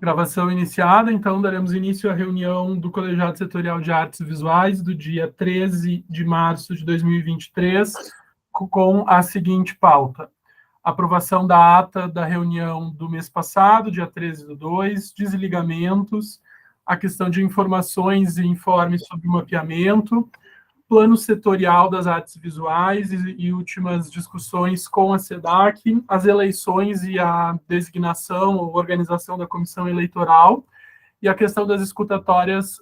Gravação iniciada, então daremos início à reunião do Colegiado Setorial de Artes Visuais do dia 13 de março de 2023, com a seguinte pauta: aprovação da ata da reunião do mês passado, dia 13/2, desligamentos, a questão de informações e informes sobre o mapeamento, plano setorial das artes visuais e últimas discussões com a SEDAC, as eleições e a designação ou organização da comissão eleitoral, e a questão das escutatórias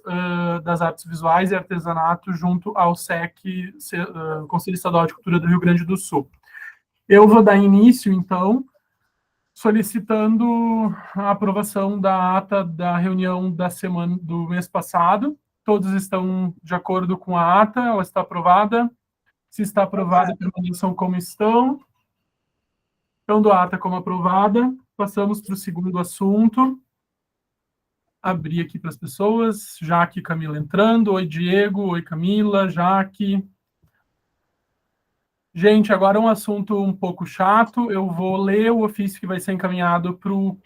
das artes visuais e artesanato junto ao SEC, Conselho Estadual de Cultura do Rio Grande do Sul. Eu vou dar início, então, solicitando a aprovação da ata da reunião da semana do mês passado. Todos estão de acordo com a ata? Ela está aprovada? Se está aprovada, permaneçam como estão. Então, a ata como aprovada. Passamos para o segundo assunto. Abrir aqui para as pessoas. Jaque e Camila entrando. Oi, Diego. Oi, Camila. Jaque. Gente, agora um assunto um pouco chato. Eu vou ler o ofício que vai ser encaminhado para o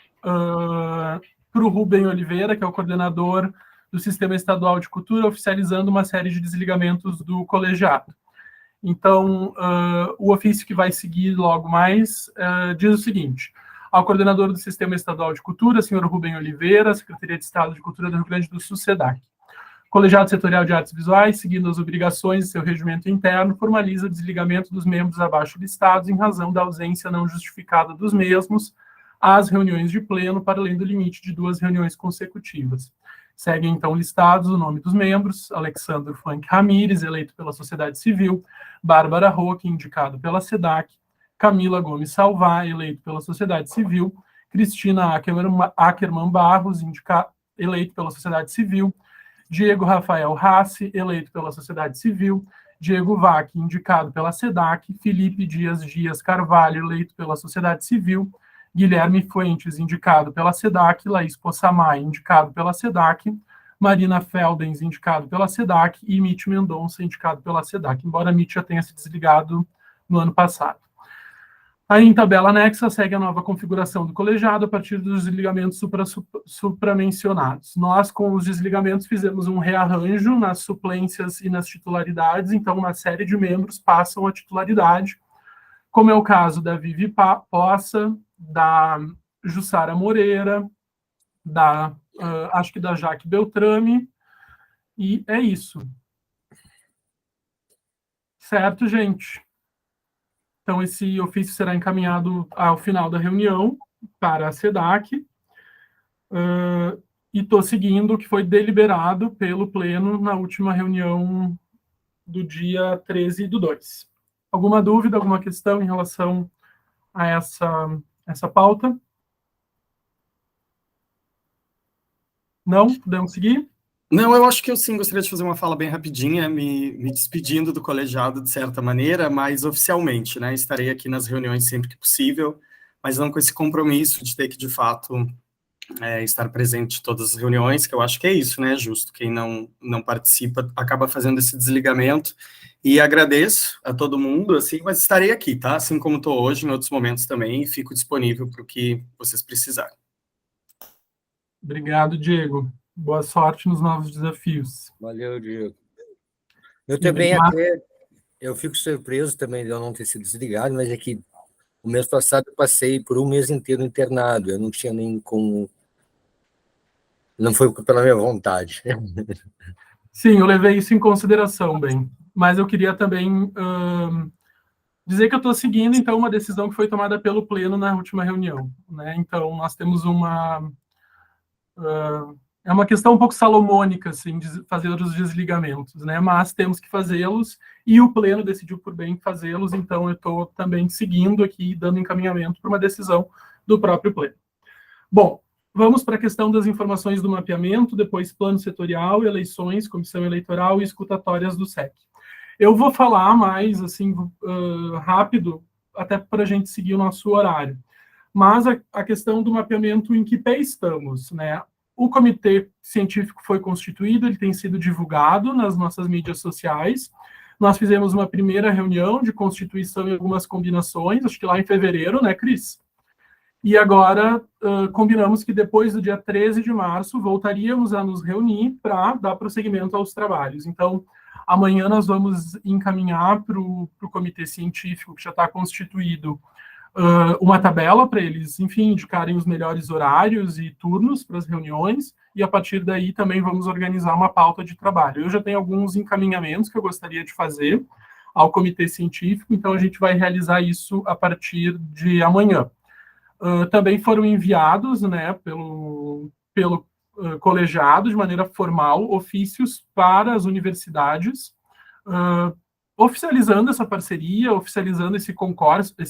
Rubem Oliveira, que é o coordenador do Sistema Estadual de Cultura, oficializando uma série de desligamentos do colegiado. Então, o ofício que vai seguir logo mais diz o seguinte: ao coordenador do Sistema Estadual de Cultura, senhor Rubem Oliveira, Secretaria de Estado de Cultura do Rio Grande do Sul, SEDAC. Colegiado Setorial de Artes Visuais, seguindo as obrigações de seu regimento interno, formaliza o desligamento dos membros abaixo listados em razão da ausência não justificada dos mesmos às reuniões de pleno, para além do limite de 2 reuniões consecutivas. Seguem, então, listados o nome dos membros: Alexandre Frank Ramírez, eleito pela Sociedade Civil; Bárbara Roque, indicado pela SEDAC; Camila Gomes Salvá, eleito pela Sociedade Civil; Cristina Ackerman Barros, eleito pela Sociedade Civil; Diego Rafael Rassi, eleito pela Sociedade Civil; Diego Vac, indicado pela SEDAC; Felipe Dias Carvalho, eleito pela Sociedade Civil; Guilherme Fuentes, indicado pela SEDAC; Laís Possamay, indicado pela SEDAC; Marina Feldens, indicado pela SEDAC; e Mitch Mendonça, indicado pela SEDAC, embora Mitch já tenha se desligado no ano passado. Aí, em tabela anexa, segue a nova configuração do colegiado a partir dos desligamentos supramencionados. Nós, com os desligamentos, fizemos um rearranjo nas suplências e nas titularidades, então uma série de membros passam a titularidade, como é o caso da Vivi Poça, da Jussara Moreira, acho que da Jaque Beltrame, e é isso. Certo, gente? Então, esse ofício será encaminhado ao final da reunião para a SEDAC, e estou seguindo o que foi deliberado pelo Pleno na última reunião do dia 13/2. Alguma dúvida, alguma questão em relação a essa pauta? Não? Podemos seguir? Não, eu acho que eu sim gostaria de fazer uma fala bem rapidinha, me despedindo do colegiado de certa maneira, mas oficialmente, né? Estarei aqui nas reuniões sempre que possível, mas não com esse compromisso de ter que, de fato, estar presente em todas as reuniões, que eu acho que é isso, né? Justo. Quem não participa acaba fazendo esse desligamento. E agradeço a todo mundo, assim, mas estarei aqui, tá? Assim como estou hoje, em outros momentos também, e fico disponível para o que vocês precisarem. Obrigado, Diego. Boa sorte nos novos desafios. Valeu, Diego. Eu também eu fico surpreso também de eu não ter sido desligado, mas é que o mês passado eu passei por um mês inteiro internado, eu não tinha nem como... Não foi pela minha vontade. Sim, eu levei isso em consideração, bem. Mas eu queria também dizer que eu estou seguindo, então, uma decisão que foi tomada pelo Pleno na última reunião, né? Então, nós temos é uma questão um pouco salomônica, assim, de fazer os desligamentos, né? Mas temos que fazê-los, e o Pleno decidiu por bem fazê-los, então eu estou também seguindo aqui, dando encaminhamento para uma decisão do próprio Pleno. Bom, vamos para a questão das informações do mapeamento, depois plano setorial, eleições, comissão eleitoral e escutatórias do SEC. Eu vou falar mais, assim, rápido, até para a gente seguir o nosso horário. Mas a questão do mapeamento, em que pé estamos, né? O comitê científico foi constituído, ele tem sido divulgado nas nossas mídias sociais. Nós fizemos uma primeira reunião de constituição e algumas combinações, acho que lá em fevereiro, né, Cris? E agora combinamos que depois do dia 13 de março voltaríamos a nos reunir para dar prosseguimento aos trabalhos. Então, amanhã nós vamos encaminhar para o comitê científico, que já está constituído, uma tabela para eles, enfim, indicarem os melhores horários e turnos para as reuniões, e a partir daí também vamos organizar uma pauta de trabalho. Eu já tenho alguns encaminhamentos que eu gostaria de fazer ao comitê científico, então a gente vai realizar isso a partir de amanhã. Também foram enviados, né, pelo colegiado, de maneira formal, ofícios para as universidades, oficializando essa parceria, oficializando esse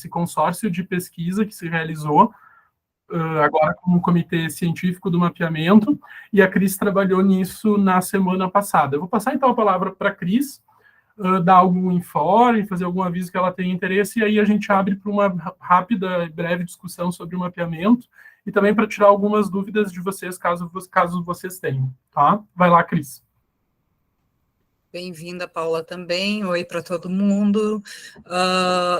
consórcio de pesquisa que se realizou agora com o Comitê Científico do Mapeamento, e a Cris trabalhou nisso na semana passada. Eu vou passar, então, a palavra para a Cris, dar algum informe, fazer algum aviso que ela tenha interesse, e aí a gente abre para uma rápida e breve discussão sobre o mapeamento, e também para tirar algumas dúvidas de vocês, caso vocês tenham, tá? Vai lá, Cris. Bem-vinda, Paula, também. Oi para todo mundo.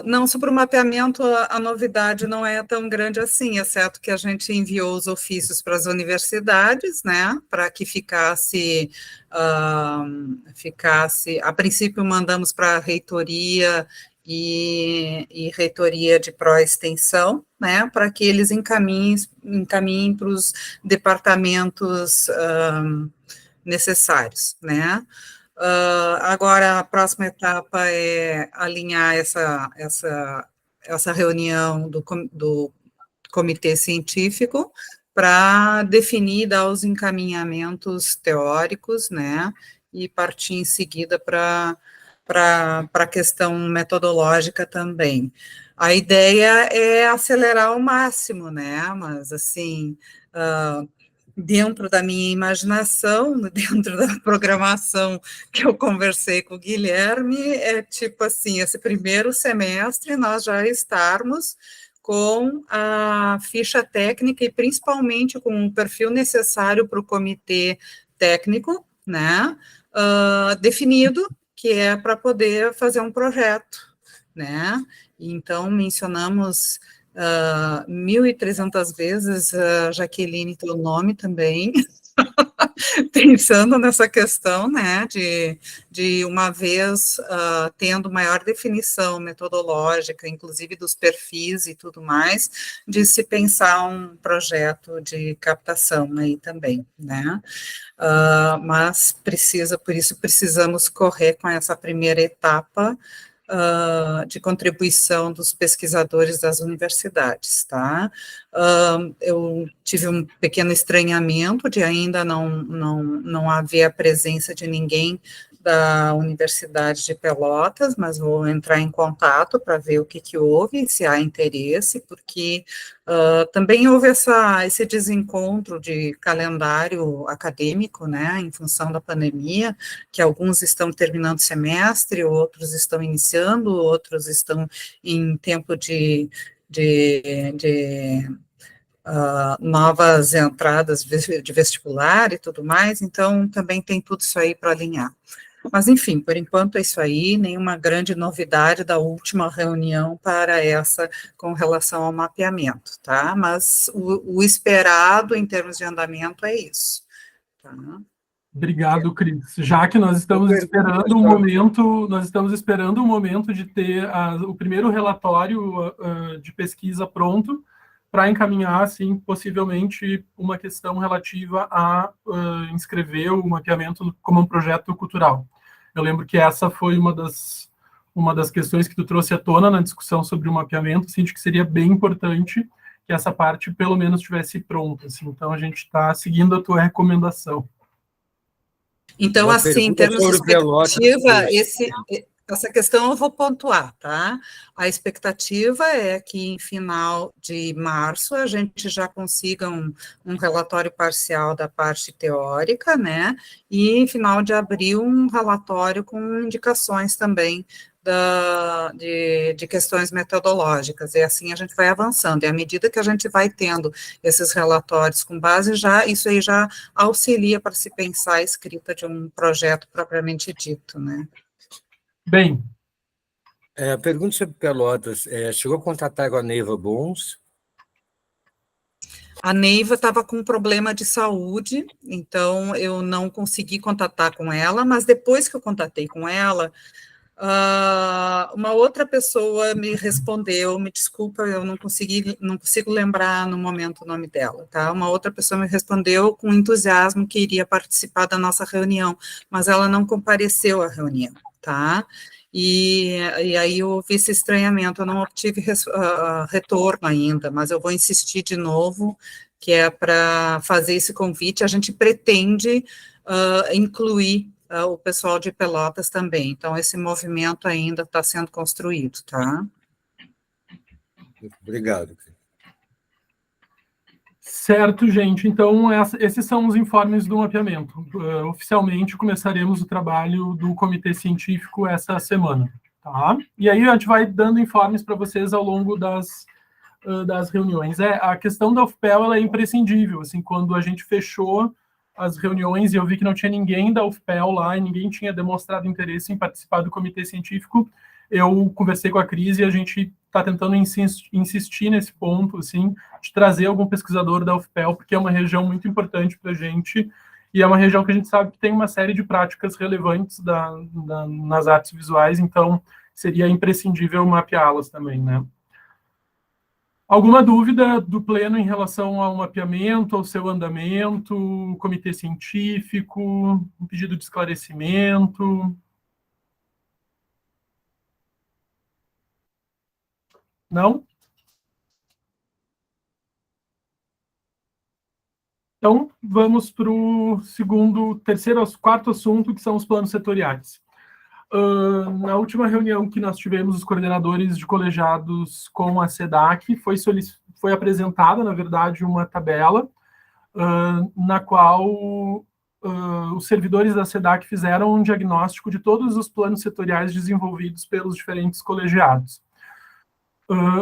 Não, sobre o mapeamento, a novidade não é tão grande assim, exceto que a gente enviou os ofícios para as universidades, né, para que ficasse, a princípio mandamos para a reitoria e reitoria de pró-extensão, né, para que eles encaminhem para os departamentos necessários, né. Agora, a próxima etapa é alinhar essa reunião do comitê científico para definir, dar os encaminhamentos teóricos, né, e partir em seguida para a questão metodológica também. A ideia é acelerar ao máximo, né, mas, assim, dentro da minha imaginação, dentro da programação que eu conversei com o Guilherme, é tipo assim, esse primeiro semestre nós já estarmos com a ficha técnica e principalmente com o perfil necessário para o comitê técnico, né, definido, que é para poder fazer um projeto, né, então mencionamos 1.300 vezes, Jaqueline, teu nome também, pensando nessa questão, né, de uma vez tendo maior definição metodológica, inclusive dos perfis e tudo mais, de se pensar um projeto de captação aí também, né, mas por isso precisamos correr com essa primeira etapa, de contribuição dos pesquisadores das universidades, tá? Eu tive um pequeno estranhamento de ainda não haver a presença de ninguém da Universidade de Pelotas, mas vou entrar em contato para ver o que houve, se há interesse, porque também houve esse desencontro de calendário acadêmico, né, em função da pandemia, que alguns estão terminando o semestre, outros estão iniciando, outros estão em tempo de novas entradas de vestibular e tudo mais, então também tem tudo isso aí para alinhar. Mas, enfim, por enquanto é isso aí, nenhuma grande novidade da última reunião para essa com relação ao mapeamento, tá? Mas o esperado em termos de andamento é isso, tá? Obrigado, Cris. Já que nós estamos esperando um momento de ter o primeiro relatório de pesquisa pronto para encaminhar, assim, possivelmente uma questão relativa a inscrever o mapeamento como um projeto cultural. Eu lembro que essa foi uma das questões que tu trouxe à tona na discussão sobre o mapeamento, assim, de que seria bem importante que essa parte pelo menos estivesse pronta, assim. Então a gente está seguindo a tua recomendação. Então, Uma assim, em termos de expectativa, essa questão eu vou pontuar, tá? A expectativa é que em final de março a gente já consiga um relatório parcial da parte teórica, né? E em final de abril um relatório com indicações também de questões metodológicas, e assim a gente vai avançando, e à medida que a gente vai tendo esses relatórios com base, isso aí já auxilia para se pensar a escrita de um projeto propriamente dito, né? Bem. Pergunta sobre Pelotas, chegou a contatar com a Neiva Bons? A Neiva estava com um problema de saúde, então eu não consegui contatar com ela, mas depois que eu contatei com ela, uma outra pessoa me respondeu, me desculpa, eu não consigo lembrar no momento o nome dela, tá? Uma outra pessoa me respondeu com entusiasmo que iria participar da nossa reunião, mas ela não compareceu à reunião, tá? E aí houve esse estranhamento, eu não obtive retorno ainda, mas eu vou insistir de novo, que é para fazer esse convite. A gente pretende incluir o pessoal de Pelotas também, então esse movimento ainda está sendo construído, tá? Obrigado. Certo, gente. Então, esses são os informes do mapeamento. Oficialmente, começaremos o trabalho do comitê científico essa semana, tá? E aí a gente vai dando informes para vocês ao longo das reuniões. A questão da UFPEL, ela é imprescindível. Assim, quando a gente fechou as reuniões e eu vi que não tinha ninguém da UFPEL lá e ninguém tinha demonstrado interesse em participar do comitê científico, eu conversei com a Cris e a gente está tentando insistir nesse ponto, assim, de trazer algum pesquisador da UFPEL, porque é uma região muito importante para a gente e é uma região que a gente sabe que tem uma série de práticas relevantes nas artes visuais, então seria imprescindível mapeá-las também, né? Alguma dúvida do Pleno em relação ao mapeamento, ao seu andamento, comitê científico, um pedido de esclarecimento? Não? Então, vamos para o quarto assunto, que são os planos setoriais. Na última reunião que nós tivemos, os coordenadores de colegiados com a SEDAC, foi apresentada, na verdade, uma tabela na qual os servidores da SEDAC fizeram um diagnóstico de todos os planos setoriais desenvolvidos pelos diferentes colegiados.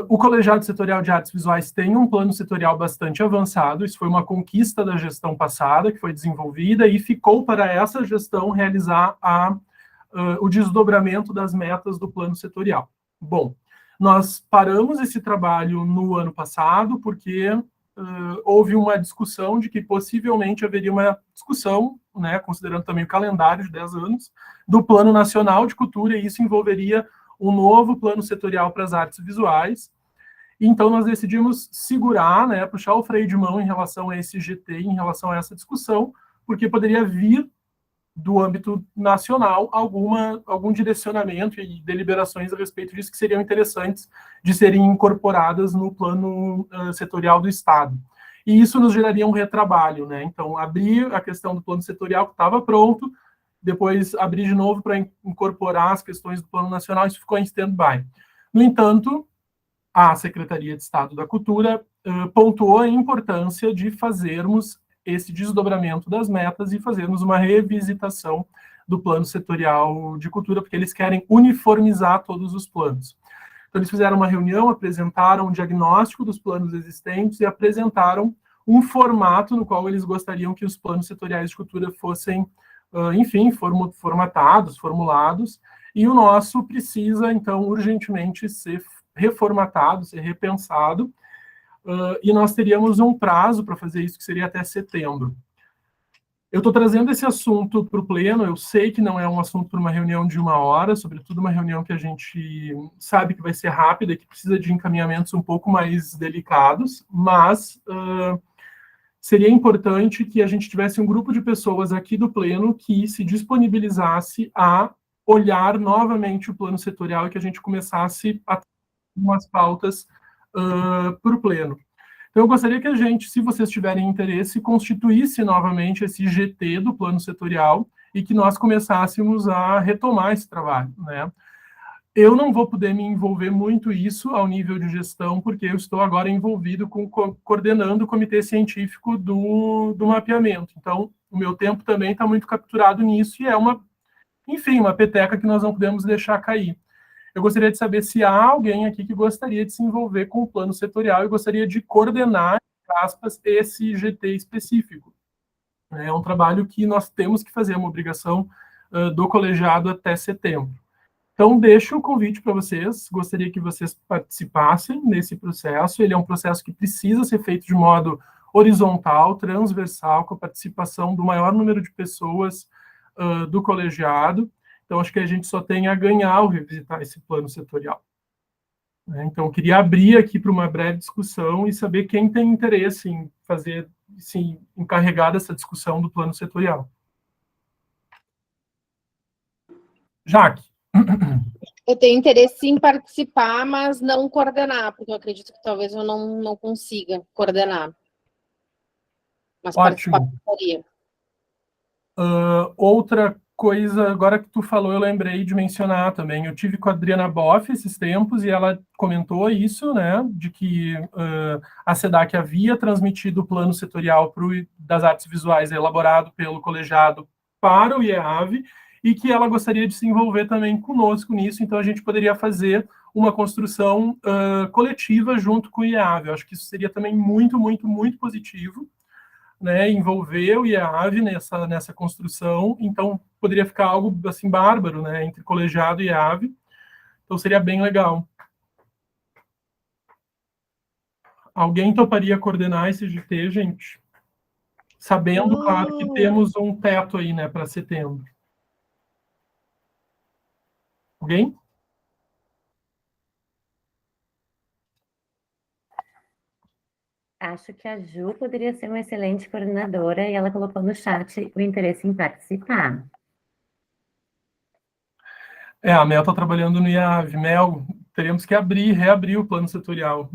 O colegiado setorial de artes visuais tem um plano setorial bastante avançado, isso foi uma conquista da gestão passada, que foi desenvolvida, e ficou para essa gestão realizar o desdobramento das metas do plano setorial. Bom, nós paramos esse trabalho no ano passado, porque houve uma discussão de que possivelmente haveria uma discussão, né, considerando também o calendário de 10 anos, do Plano Nacional de Cultura, e isso envolveria um novo plano setorial para as artes visuais. Então, nós decidimos segurar, né, puxar o freio de mão em relação a esse GT, em relação a essa discussão, porque poderia vir do âmbito nacional algum direcionamento e deliberações a respeito disso que seriam interessantes de serem incorporadas no plano setorial do Estado. E isso nos geraria um retrabalho, né? Então, abrir a questão do plano setorial que estava pronto, depois abrir de novo para incorporar as questões do plano nacional, isso ficou em stand-by. No entanto, a Secretaria de Estado da Cultura pontuou a importância de fazermos esse desdobramento das metas e fazermos uma revisitação do plano setorial de cultura, porque eles querem uniformizar todos os planos. Então, eles fizeram uma reunião, apresentaram um diagnóstico dos planos existentes e apresentaram um formato no qual eles gostariam que os planos setoriais de cultura fossem, enfim, formatados, formulados, e o nosso precisa, então, urgentemente ser reformatado, ser repensado, e nós teríamos um prazo para fazer isso, que seria até setembro. Eu estou trazendo esse assunto para o Pleno, eu sei que não é um assunto para uma reunião de 1 hora, sobretudo uma reunião que a gente sabe que vai ser rápida, que precisa de encaminhamentos um pouco mais delicados, mas seria importante que a gente tivesse um grupo de pessoas aqui do Pleno que se disponibilizasse a olhar novamente o plano setorial e que a gente começasse a ter umas pautas para o Pleno. Então, eu gostaria que a gente, se vocês tiverem interesse, constituísse novamente esse GT do plano setorial e que nós começássemos a retomar esse trabalho, né? Eu não vou poder me envolver muito isso ao nível de gestão, porque eu estou agora envolvido coordenando o comitê científico do mapeamento. Então, o meu tempo também está muito capturado nisso e é uma peteca que nós não podemos deixar cair. Eu gostaria de saber se há alguém aqui que gostaria de se envolver com o plano setorial e gostaria de coordenar, entre aspas, esse GT específico. É um trabalho que nós temos que fazer, é uma obrigação do colegiado até setembro. Então, deixo o convite para vocês, gostaria que vocês participassem nesse processo, ele é um processo que precisa ser feito de modo horizontal, transversal, com a participação do maior número de pessoas do colegiado. Então, acho que a gente só tem a ganhar ao revisitar esse plano setorial. Então, eu queria abrir aqui para uma breve discussão e saber quem tem interesse em fazer, sim, encarregar dessa discussão do plano setorial. Jaque. Eu tenho interesse em participar, mas não coordenar, porque eu acredito que talvez eu não consiga coordenar. Mas Ótimo. participaria. Outra coisa, agora que tu falou, eu lembrei de mencionar também. Eu tive com a Adriana Boff esses tempos e ela comentou isso, né, de que a SEDAC havia transmitido o plano setorial das artes visuais elaborado pelo colegiado para o IEAV e que ela gostaria de se envolver também conosco nisso, então a gente poderia fazer uma construção coletiva junto com o IEAV. Eu acho que isso seria também muito, muito, muito positivo, né, envolver o IEAV nessa construção, então poderia ficar algo assim bárbaro, né, entre colegiado e IEAV, então seria bem legal. Alguém toparia coordenar esse GT, gente? Sabendo, claro, que temos um teto aí, né, para setembro. Alguém? Acho que a Ju poderia ser uma excelente coordenadora e ela colocou no chat o interesse em participar. A Mel está trabalhando no IAV. Mel, teremos que reabrir o plano setorial.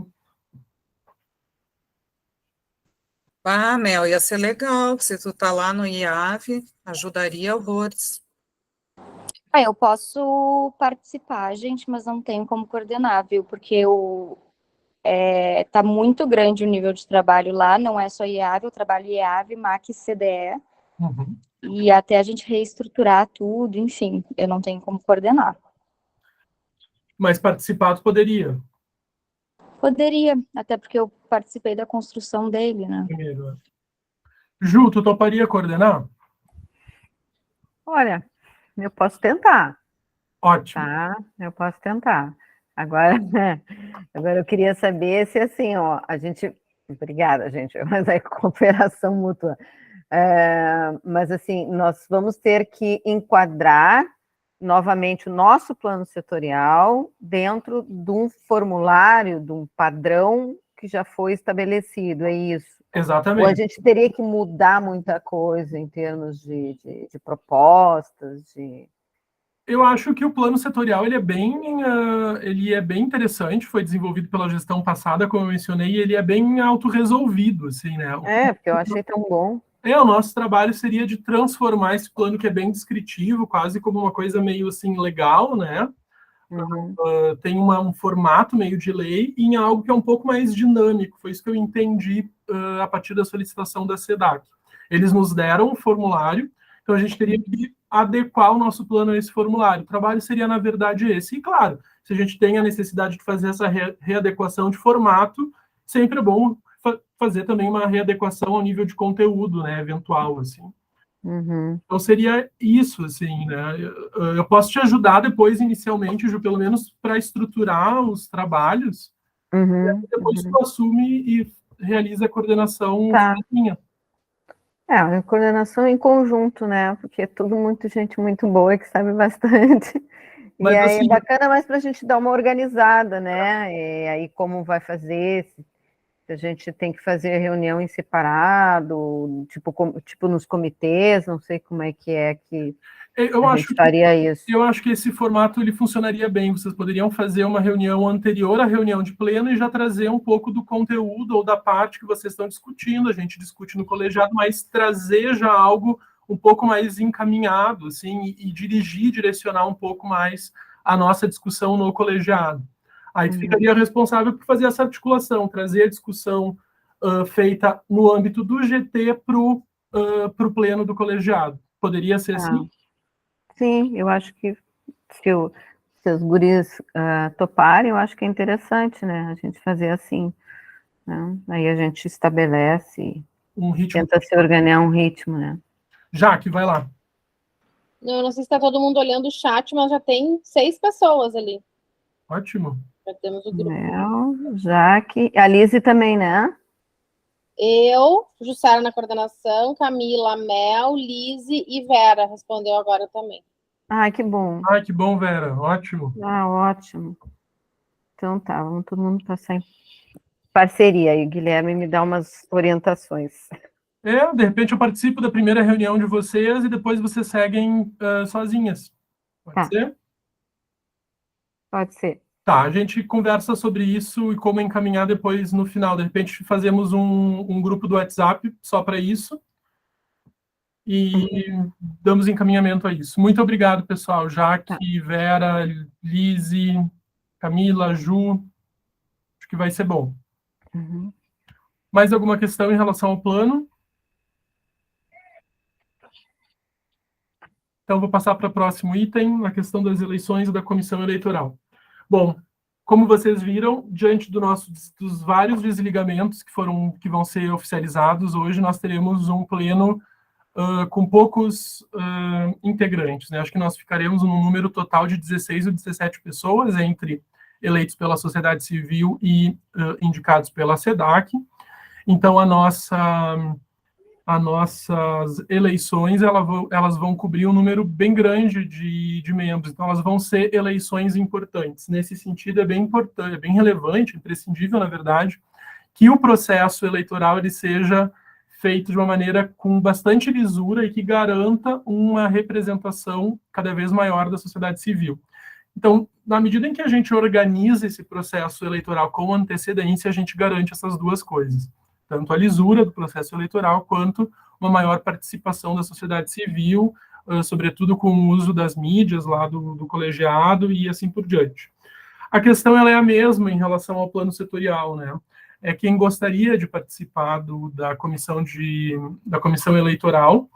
Mel, ia ser legal, se tu tá lá no IAV, ajudaria horrores. Eu posso participar, gente, mas não tenho como coordenar, viu? Porque tá muito grande o nível de trabalho lá, não é só IAV, eu trabalho IAV, MAC e CDE, e até a gente reestruturar tudo, enfim, eu não tenho como coordenar. Mas participar tu poderia? Poderia, até porque eu participei da construção dele, né? Primeiro. Ju, tu toparia coordenar? Olha, eu posso tentar. Ótimo. Tá, eu posso tentar. Agora eu queria saber se assim, ó, a gente... Obrigada, gente, mas é cooperação mútua. Mas assim, nós vamos ter que enquadrar novamente o nosso plano setorial dentro de um formulário, de um padrão que já foi estabelecido, é isso? Exatamente. Ou a gente teria que mudar muita coisa em termos de propostas, Eu acho que o plano setorial ele é bem interessante, foi desenvolvido pela gestão passada, como eu mencionei, e ele é bem autorresolvido, assim, né? Porque eu achei tão bom. O nosso trabalho seria de transformar esse plano que é bem descritivo, quase como uma coisa meio assim legal, né? Tem um formato meio de lei, em algo que é um pouco mais dinâmico. Foi isso que eu entendi a partir da solicitação da SEDAC. Eles nos deram um formulário, então a gente teria que adequar o nosso plano a esse formulário. O trabalho seria, na verdade, esse. E, claro, se a gente tem a necessidade de fazer essa readequação de formato, sempre é bom fazer também uma readequação ao nível de conteúdo, né, eventual, assim. Então, seria isso, assim, né? Eu posso te ajudar depois, inicialmente, Ju, pelo menos para estruturar os trabalhos, e depois tu assume e realiza a coordenação sozinha. A coordenação em conjunto, né? Porque é tudo gente muito boa que sabe bastante. Mas, e aí assim, é bacana mais para a gente dar uma organizada, né? E aí como vai fazer, se a gente tem que fazer reunião em separado, tipo nos comitês, não sei como é que a gente faria isso. Eu acho que esse formato ele funcionaria bem. Vocês poderiam fazer uma reunião anterior à reunião de pleno e já trazer um pouco do conteúdo ou da parte que vocês estão discutindo. A gente discute no colegiado, mas trazer já algo um pouco mais encaminhado, assim, e direcionar um pouco mais a nossa discussão no colegiado. Aí tu ficaria responsável por fazer essa articulação, trazer a discussão feita no âmbito do GT para o pleno do colegiado. Poderia ser assim? Sim, eu acho que se os guris toparem, eu acho que é interessante, né? A gente fazer assim. Né? Aí a gente estabelece, tenta se organizar um ritmo, né? Jaque, vai lá. Não sei se está todo mundo olhando o chat, mas já tem 6 pessoas ali. Ótimo. Já temos o grupo. Jaque, a Lise também, né? Eu, Jussara na coordenação, Camila, Mel, Lise e Vera respondeu agora também. Ai, que bom. Ai, que bom, Vera. Ótimo. Ah, ótimo. Então tá, vamos todo mundo passar em parceria aí, Guilherme, me dá umas orientações. De repente eu participo da primeira reunião de vocês e depois vocês seguem sozinhas. Pode ser? Pode ser. Tá, a gente conversa sobre isso e como encaminhar depois no final. De repente fazemos um grupo do WhatsApp só para isso e damos encaminhamento a isso. Muito obrigado, pessoal. Jaque, Vera, Lise, Camila, Ju. Acho que vai ser bom. Uhum. Mais alguma questão em relação ao plano? Então, vou passar para o próximo item, a questão das eleições e da comissão eleitoral. Bom, como vocês viram, diante dos vários desligamentos que vão ser oficializados, hoje nós teremos um pleno com poucos integrantes, né? Acho que nós ficaremos num número total de 16 ou 17 pessoas, entre eleitos pela sociedade civil e indicados pela SEDAC. Então, as nossas eleições elas vão cobrir um número bem grande de membros, então elas vão ser eleições importantes. Nesse sentido, é bem importante, é bem relevante, imprescindível, na verdade, que o processo eleitoral ele seja feito de uma maneira com bastante lisura e que garanta uma representação cada vez maior da sociedade civil. Então, na medida em que a gente organiza esse processo eleitoral com antecedência, a gente garante essas duas coisas. Tanto a lisura do processo eleitoral, quanto uma maior participação da sociedade civil, sobretudo com o uso das mídias lá do colegiado e assim por diante. A questão ela é a mesma em relação ao plano setorial, né? É quem gostaria de participar da comissão eleitoral,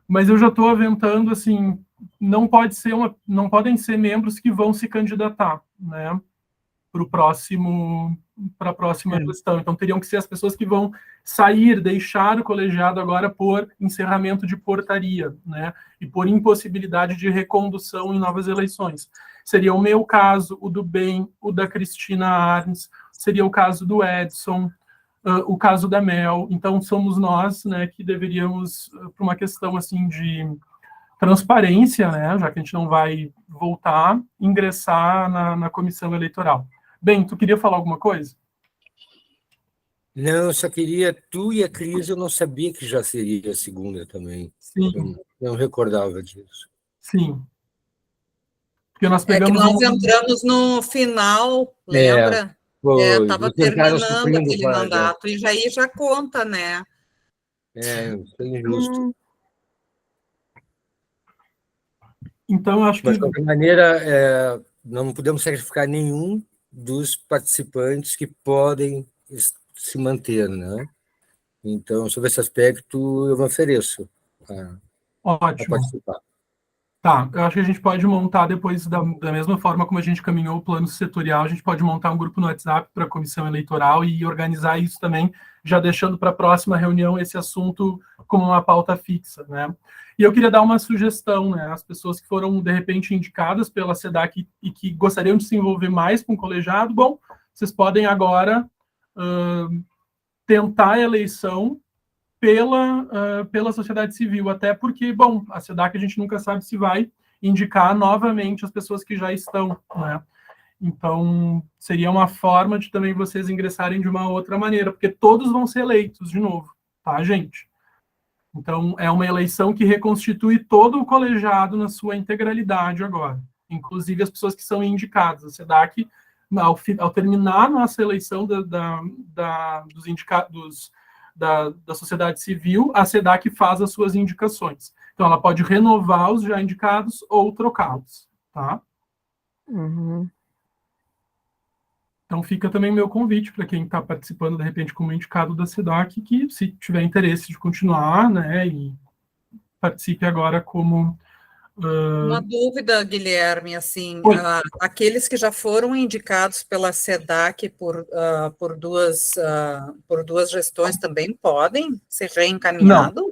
mas eu já estou aventando, assim, não podem ser membros que vão se candidatar, né? Para a próxima questão. Então, teriam que ser as pessoas que vão deixar o colegiado agora por encerramento de portaria, né? E por impossibilidade de recondução em novas eleições. Seria o meu caso, o do Ben, o da Cristina Arns, seria o caso do Edson, o caso da Mel. Então, somos nós, né, que deveríamos, por uma questão assim de transparência, né, já que a gente não vai voltar, ingressar na comissão eleitoral. Bem, tu queria falar alguma coisa? Não, eu só queria, tu e a Cris, eu não sabia que já seria a segunda também. Sim. Eu não recordava disso. Sim. Porque nós pegamos... É que nós entramos no final, lembra? Estava terminando aquele mandato, e aí já conta, né? Isso é injusto. Então, acho que... Mas, de qualquer maneira, não podemos sacrificar nenhum dos participantes que podem se manter, né? Então, sobre esse aspecto, eu me ofereço a participar. Tá, eu acho que a gente pode montar depois, da mesma forma como a gente caminhou o plano setorial, a gente pode montar um grupo no WhatsApp para a comissão eleitoral e organizar isso também, já deixando para a próxima reunião esse assunto como uma pauta fixa, né? E eu queria dar uma sugestão, né? As pessoas que foram, de repente, indicadas pela SEDAC e que gostariam de se envolver mais com o colegiado, bom, vocês podem agora tentar a eleição pela sociedade civil, até porque, bom, a SEDAC a gente nunca sabe se vai indicar novamente as pessoas que já estão, né? Então, seria uma forma de também vocês ingressarem de uma outra maneira, porque todos vão ser eleitos de novo, tá, gente? Então, é uma eleição que reconstitui todo o colegiado na sua integralidade agora, inclusive as pessoas que são indicadas. A SEDAC, ao terminar a nossa eleição dos indicados da sociedade civil, a SEDAC faz as suas indicações. Então, ela pode renovar os já indicados ou trocá-los, tá? Uhum. Então, fica também meu convite para quem está participando, de repente, como indicado da SEDAC, que, se tiver interesse de continuar, né, e participe agora como... Uma dúvida, Guilherme, assim, aqueles que já foram indicados pela SEDAC por duas gestões também podem ser reencaminhados?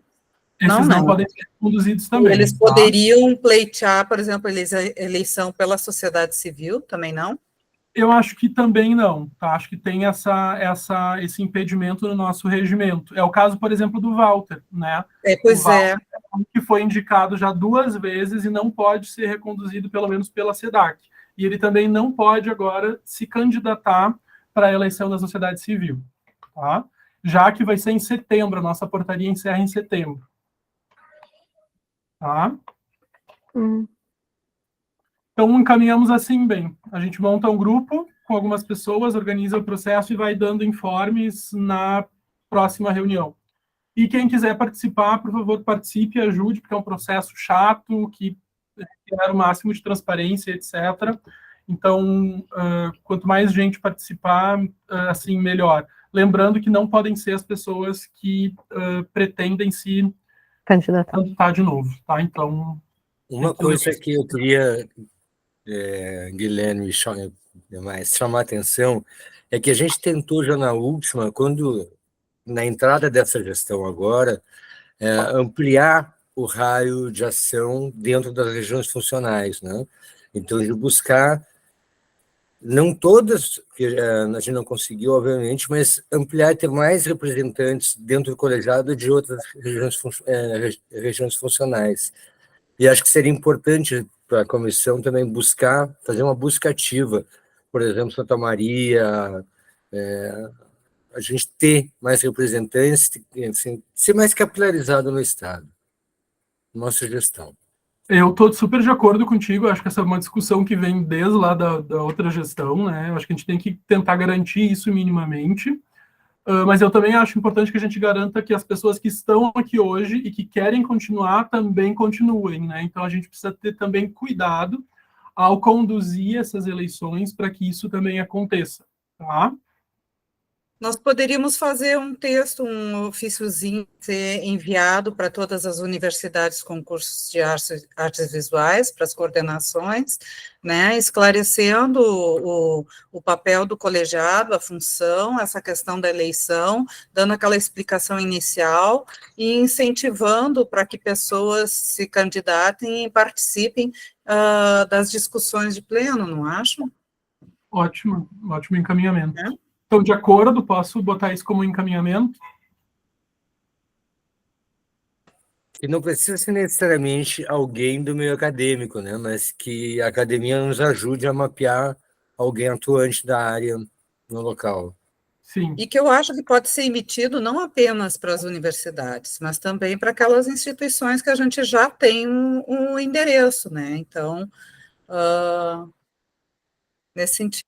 Esses não podem ser conduzidos também. Eles poderiam pleitear, por exemplo, eleição pela sociedade civil, também não? Eu acho que também não, tá? Acho que tem esse impedimento no nosso regimento. É o caso, por exemplo, do Walter, né? Pois O Walter é. que foi indicado já 2 vezes e não pode ser reconduzido, pelo menos pela SEDAC. E ele também não pode agora se candidatar para a eleição da sociedade civil, tá? Já que vai ser em setembro, a nossa portaria encerra em setembro. Tá? Então, encaminhamos assim bem. A gente monta um grupo com algumas pessoas, organiza o processo e vai dando informes na próxima reunião. E quem quiser participar, por favor, participe e ajude, porque é um processo chato, que requer o máximo de transparência, etc. Então, quanto mais gente participar, assim, melhor. Lembrando que não podem ser as pessoas que pretendem se candidatar de novo, tá? Então... Uma coisa que eu queria, Guilherme, chamar a atenção, é que a gente tentou já na última, na entrada dessa gestão agora, ampliar o raio de ação dentro das regiões funcionais, né? Então, de buscar, não todas, que a gente não conseguiu, obviamente, mas ampliar e ter mais representantes dentro do colegiado de outras regiões funcionais. E acho que seria importante para a comissão também fazer uma busca ativa, por exemplo, Santa Maria, a gente ter mais representantes, assim, ser mais capilarizado no Estado. Nossa gestão. Eu estou super de acordo contigo, acho que essa é uma discussão que vem desde lá da outra gestão, né? Eu acho que a gente tem que tentar garantir isso minimamente, mas eu também acho importante que a gente garanta que as pessoas que estão aqui hoje e que querem continuar também continuem, né? Então a gente precisa ter também cuidado ao conduzir essas eleições para que isso também aconteça, tá? Nós poderíamos fazer um texto, um ofíciozinho, ser enviado para todas as universidades com cursos de artes visuais, para as coordenações, né, esclarecendo o papel do colegiado, a função, essa questão da eleição, dando aquela explicação inicial e incentivando para que pessoas se candidatem e participem das discussões de pleno, não acham? Ótimo encaminhamento. Então, de acordo, posso botar isso como encaminhamento? E não precisa ser necessariamente alguém do meio acadêmico, né? Mas que a academia nos ajude a mapear alguém atuante da área no local. Sim. E que eu acho que pode ser emitido não apenas para as universidades, mas também para aquelas instituições que a gente já tem um endereço, né? Então, nesse sentido.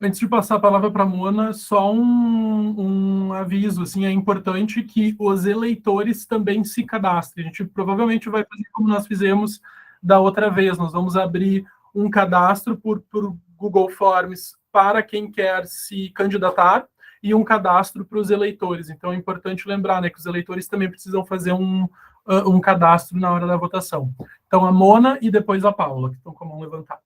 Antes de passar a palavra para a Mona, só um aviso, assim, é importante que os eleitores também se cadastrem. A gente provavelmente vai fazer como nós fizemos da outra vez, nós vamos abrir um cadastro por Google Forms para quem quer se candidatar e um cadastro para os eleitores. Então é importante lembrar, né, que os eleitores também precisam fazer um cadastro na hora da votação. Então a Mona e depois a Paula, que estão com a mão levantada.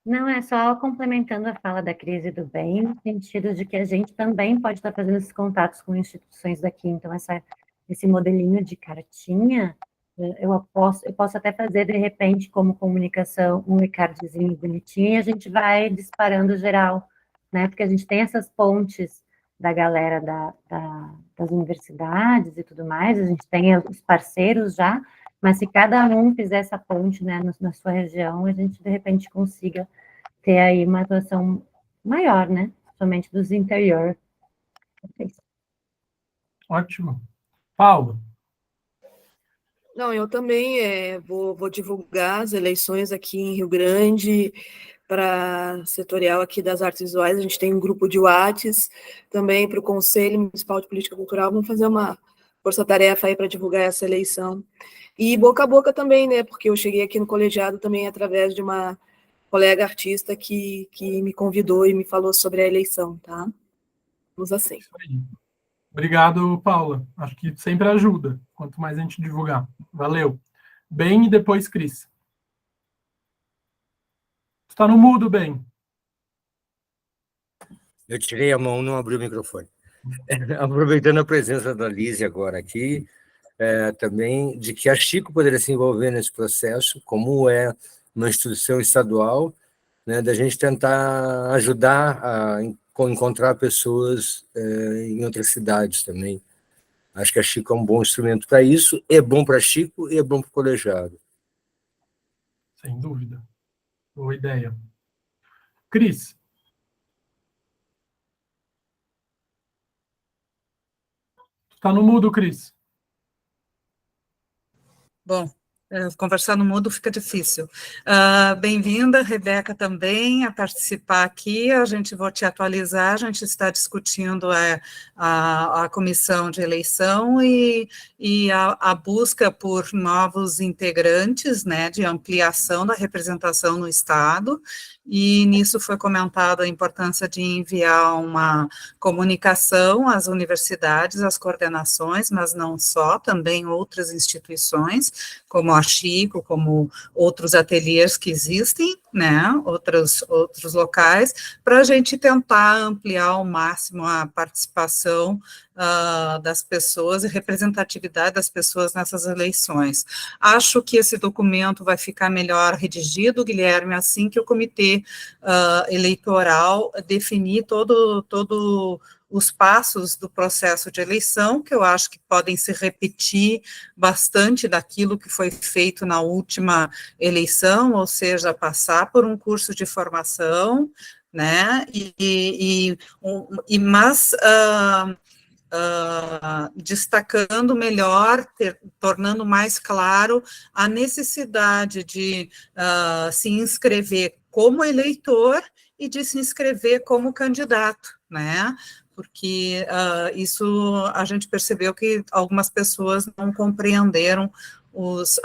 Não, é só complementando a fala da Cris e do bem, no sentido de que a gente também pode estar fazendo esses contatos com instituições daqui. Então, esse modelinho de cartinha, eu posso até fazer, de repente, como comunicação, um recardzinho bonitinho, e a gente vai disparando geral, né? Porque a gente tem essas pontes da galera das universidades e tudo mais, a gente tem os parceiros já, mas se cada um fizer essa ponte, né, na sua região, a gente, de repente, consiga ter aí uma atuação maior, né, somente dos interior. Ótimo. Paulo. Não, eu também vou divulgar as eleições aqui em Rio Grande para setorial aqui das artes visuais. A gente tem um grupo de Whats, também para o Conselho Municipal de Política Cultural. Vamos fazer uma força-tarefa aí para divulgar essa eleição. E boca a boca também, né? Porque eu cheguei aqui no colegiado também através de uma colega artista que me convidou e me falou sobre a eleição, tá? Vamos assim. Obrigado, Paula. Acho que sempre ajuda, quanto mais a gente divulgar. Valeu. Bem, e depois Cris. Está no mudo, Bem. Eu tirei a mão, não abri o microfone. Aproveitando a presença da Lise agora aqui, também de que a Chico poderia se envolver nesse processo, como é uma instituição estadual, né, da gente tentar ajudar a encontrar pessoas em outras cidades também. Acho que a Chico é um bom instrumento para isso, é bom para Chico e é bom para o colegiado. Sem dúvida. Boa ideia. Cris. Tu tá no mudo, Cris. Bom, conversar no mudo fica difícil. Bem-vinda, Rebeca, também, a participar aqui. A gente vai te atualizar, a gente está discutindo a comissão de eleição e a busca por novos integrantes, né, de ampliação da representação no Estado, e nisso foi comentada a importância de enviar uma comunicação às universidades, às coordenações, mas não só, também outras instituições, como a Chico, como outros ateliês que existem, né, outros locais, para a gente tentar ampliar ao máximo a participação das pessoas e representatividade das pessoas nessas eleições. Acho que esse documento vai ficar melhor redigido, Guilherme, assim que o comitê eleitoral definir todo os passos do processo de eleição, que eu acho que podem se repetir bastante daquilo que foi feito na última eleição, ou seja, passar por um curso de formação, né, mas destacando melhor, tornando mais claro a necessidade de se inscrever como eleitor e de se inscrever como candidato, né? Porque isso a gente percebeu que algumas pessoas não compreenderam os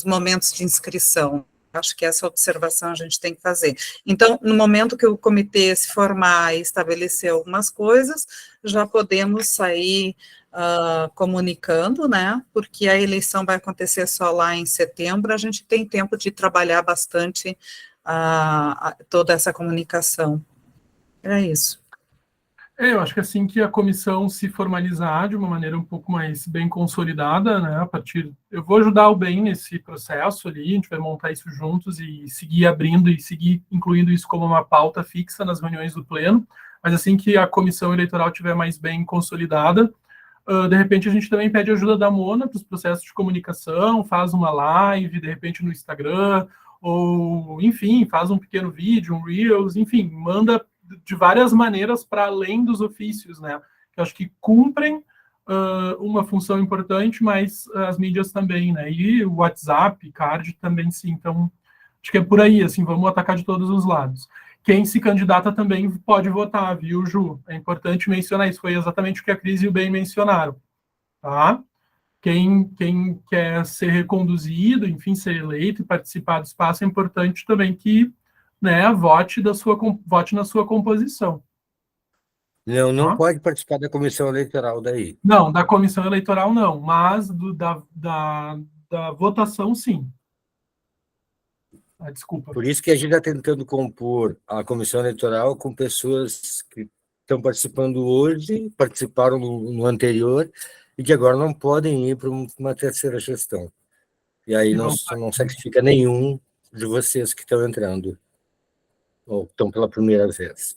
momentos de inscrição. Acho que essa observação a gente tem que fazer. Então, no momento que o comitê se formar e estabelecer algumas coisas, já podemos sair comunicando, né? Porque a eleição vai acontecer só lá em setembro, a gente tem tempo de trabalhar bastante toda essa comunicação. É isso. Eu acho que assim que a comissão se formalizar de uma maneira um pouco mais bem consolidada, né, eu vou ajudar o Ben nesse processo ali, a gente vai montar isso juntos e seguir abrindo e seguir incluindo isso como uma pauta fixa nas reuniões do pleno, mas assim que a comissão eleitoral estiver mais bem consolidada, de repente a gente também pede ajuda da Mona para os processos de comunicação, faz uma live, de repente no Instagram, ou, enfim, faz um pequeno vídeo, um Reels, enfim, manda de várias maneiras para além dos ofícios, né? Que eu acho que cumprem uma função importante, mas as mídias também, né? E o WhatsApp, card também sim. Então, acho que é por aí, assim, vamos atacar de todos os lados. Quem se candidata também pode votar, viu, Ju? É importante mencionar isso, foi exatamente o que a Cris e o Ben mencionaram, tá? Quem quer ser reconduzido, enfim, ser eleito e participar do espaço, é importante também que, né, vote na sua composição. Não pode participar da comissão eleitoral daí. Não, da comissão eleitoral não, mas da votação sim. Desculpa. Por isso que a gente está tentando compor a comissão eleitoral com pessoas que estão participando hoje, participaram no anterior, e que agora não podem ir para uma terceira gestão. E aí não sacrifica nenhum de vocês que estão entrando, ou estão pela primeira vez.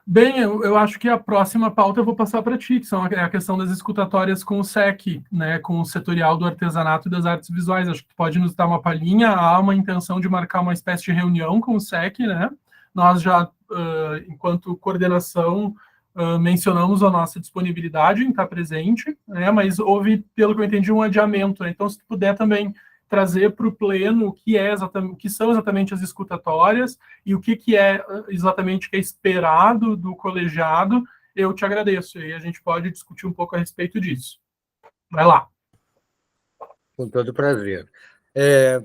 Bem, eu acho que a próxima pauta eu vou passar para ti, que são a questão das escutatórias com o SEC, né, com o setorial do artesanato e das artes visuais. Acho que tu pode nos dar uma palhinha. Há uma intenção de marcar uma espécie de reunião com o SEC, né? Nós já, enquanto coordenação, mencionamos a nossa disponibilidade em estar presente, né, mas houve, pelo que eu entendi, um adiamento, né? Então, se tu puder também trazer para o pleno o que são exatamente as escutatórias e o que é exatamente que é esperado do colegiado, eu te agradeço. E a gente pode discutir um pouco a respeito disso. Vai lá. Com todo prazer.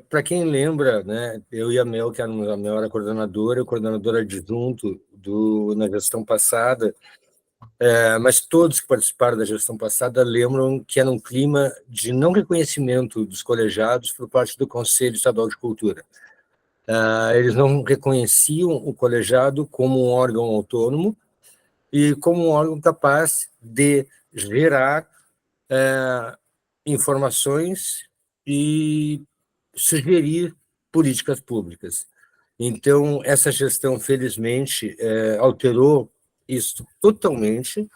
Para quem lembra, né, eu e a Mel, que a Mel era coordenadora adjunto na gestão passada, mas todos que participaram da gestão passada lembram que era um clima de não reconhecimento dos colegiados por parte do Conselho Estadual de Cultura. Eles não reconheciam o colegiado como um órgão autônomo e como um órgão capaz de gerar informações e sugerir políticas públicas. Então, essa gestão, felizmente, alterou isso totalmente,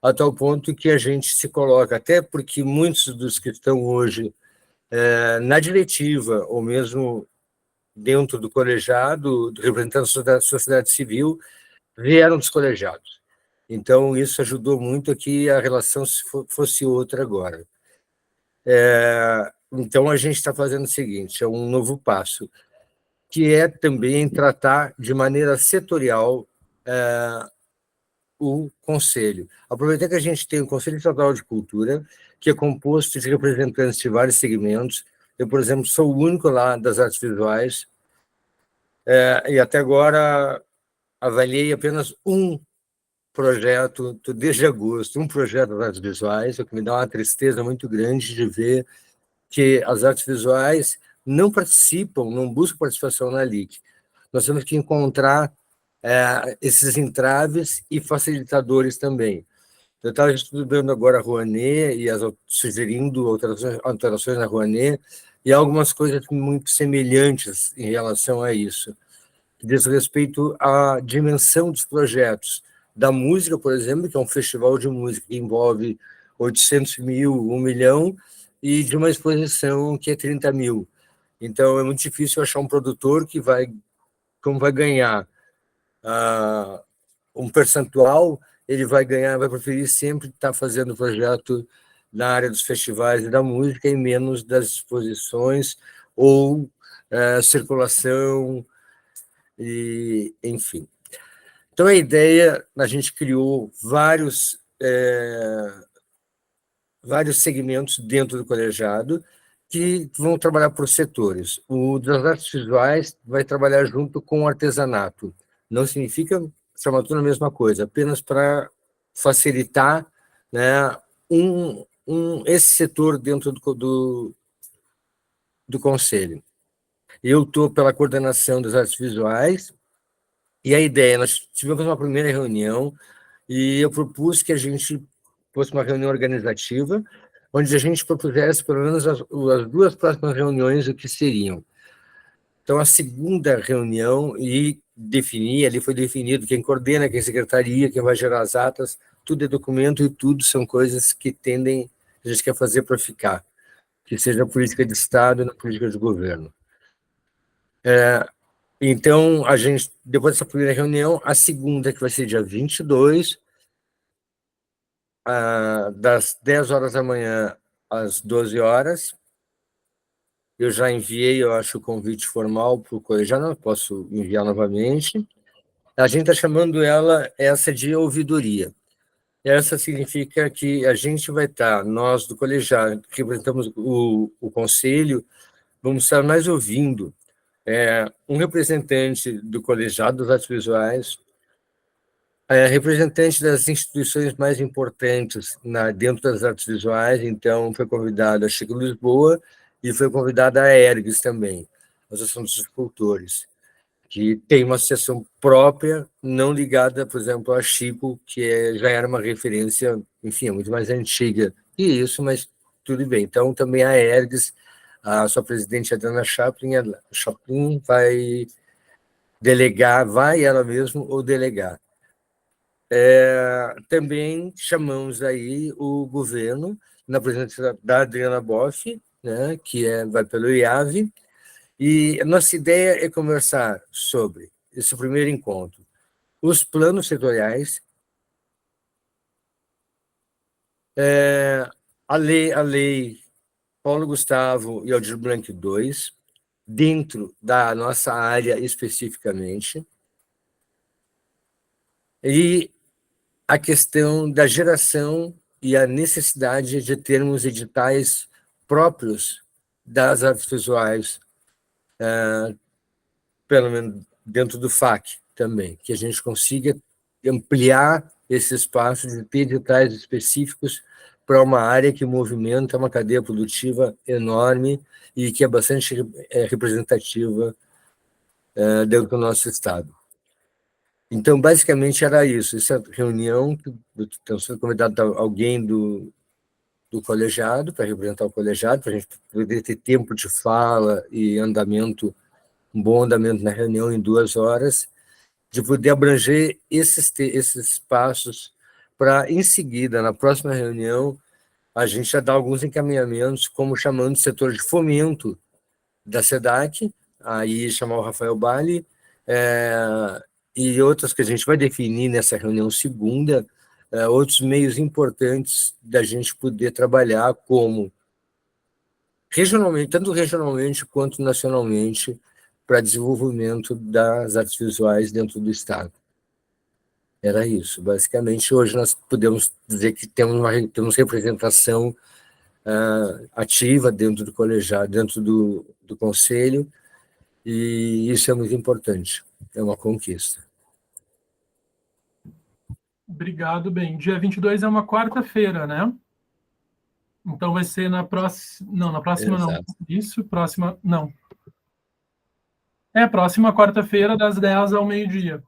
a tal ponto que a gente se coloca, até porque muitos dos que estão hoje na diretiva, ou mesmo dentro do colegiado, representantes da sociedade civil, vieram dos colegiados. Então, isso ajudou muito a que a relação fosse outra agora. Então, a gente está fazendo o seguinte, é um novo passo, que é também tratar de maneira setorial o Conselho. Aproveitar que a gente tem o Conselho Estadual de Cultura, que é composto de representantes de vários segmentos. Eu, por exemplo, sou o único lá das artes visuais, e até agora avaliei apenas um projeto, desde agosto, um projeto das artes visuais, o que me dá uma tristeza muito grande de ver que as artes visuais não participam, não buscam participação na LIC. Nós temos que encontrar esses entraves e facilitadores também. Eu estava estudando agora a Rouanet e sugerindo alterações na Rouanet, e algumas coisas muito semelhantes em relação a isso, que diz respeito à dimensão dos projetos. Da música, por exemplo, que é um festival de música que envolve 800 mil, 1 milhão, e de uma exposição que é 30 mil. Então, é muito difícil achar um produtor que vai ganhar um percentual, ele vai preferir sempre estar fazendo projeto na área dos festivais e da música e menos das exposições ou circulação, e enfim. Então, a ideia, a gente criou vários segmentos dentro do colegiado que vão trabalhar por setores. O das artes visuais vai trabalhar junto com o artesanato. Não significa chamar tudo a mesma coisa, apenas para facilitar, né, esse setor dentro do conselho. Eu estou pela coordenação das artes visuais, e a ideia, nós tivemos uma primeira reunião, e eu propus que a gente fosse uma reunião organizativa, onde a gente propusesse pelo menos as 2 próximas reuniões, o que seriam. Então, a segunda reunião, e ali foi definido quem coordena, quem secretaria, quem vai gerar as atas, tudo é documento e tudo são coisas que a gente quer fazer para ficar, que seja a política de Estado e na política de governo. Então, a gente, depois dessa primeira reunião, a segunda, que vai ser dia 22, das 10 horas da manhã às 12 horas, eu já enviei, eu acho, o convite formal para o colegiado, não posso enviar novamente. A gente está chamando essa de ouvidoria. Essa significa que a gente vai estar, nós do colegiado, que representamos o conselho, vamos estar mais ouvindo um representante do colegiado das artes visuais, representante das instituições mais importantes dentro das artes visuais. Então, foi convidada a Chico Lisboa e foi convidada a Ergues também, a Associação dos Escultores, que tem uma associação própria, não ligada, por exemplo, a Chico, que já era uma referência, enfim, muito mais antiga que isso, mas tudo bem. Então, também a Ergues, a sua presidente, Adriana Chaplin, vai delegar, vai ela mesma ou delegar. Também chamamos aí o governo, na presença da Adriana Boff, né, que vai pelo IAV, e a nossa ideia é conversar sobre esse primeiro encontro, os planos setoriais, a lei Paulo Gustavo e Aldir Blanc II, dentro da nossa área especificamente, e a questão da geração e a necessidade de termos editais próprios das artes visuais, pelo menos dentro do FAC também, que a gente consiga ampliar esse espaço de ter editais específicos para uma área que movimenta uma cadeia produtiva enorme e que é bastante representativa dentro do nosso estado. Então, basicamente, era isso, essa reunião, que estou sendo convidado alguém do do colegiado, para representar o colegiado, para a gente poder ter tempo de fala e andamento, um bom andamento na reunião em 2 horas, de poder abranger esses passos para, em seguida, na próxima reunião, a gente já dar alguns encaminhamentos, como chamando o setor de fomento da SEDAC, aí chamar o Rafael Bali, e outras que a gente vai definir nessa reunião segunda, outros meios importantes da gente poder trabalhar como regionalmente, tanto regionalmente quanto nacionalmente, para desenvolvimento das artes visuais dentro do Estado. Era isso. Basicamente, hoje nós podemos dizer que temos representação ativa dentro do colegiado, dentro do conselho, e isso é muito importante. É uma conquista. Obrigado, bem. Dia 22 é uma quarta-feira, né? Então vai ser na próxima... Não, na próxima não. Isso, próxima... Não. Próxima quarta-feira, das 10 ao meio-dia.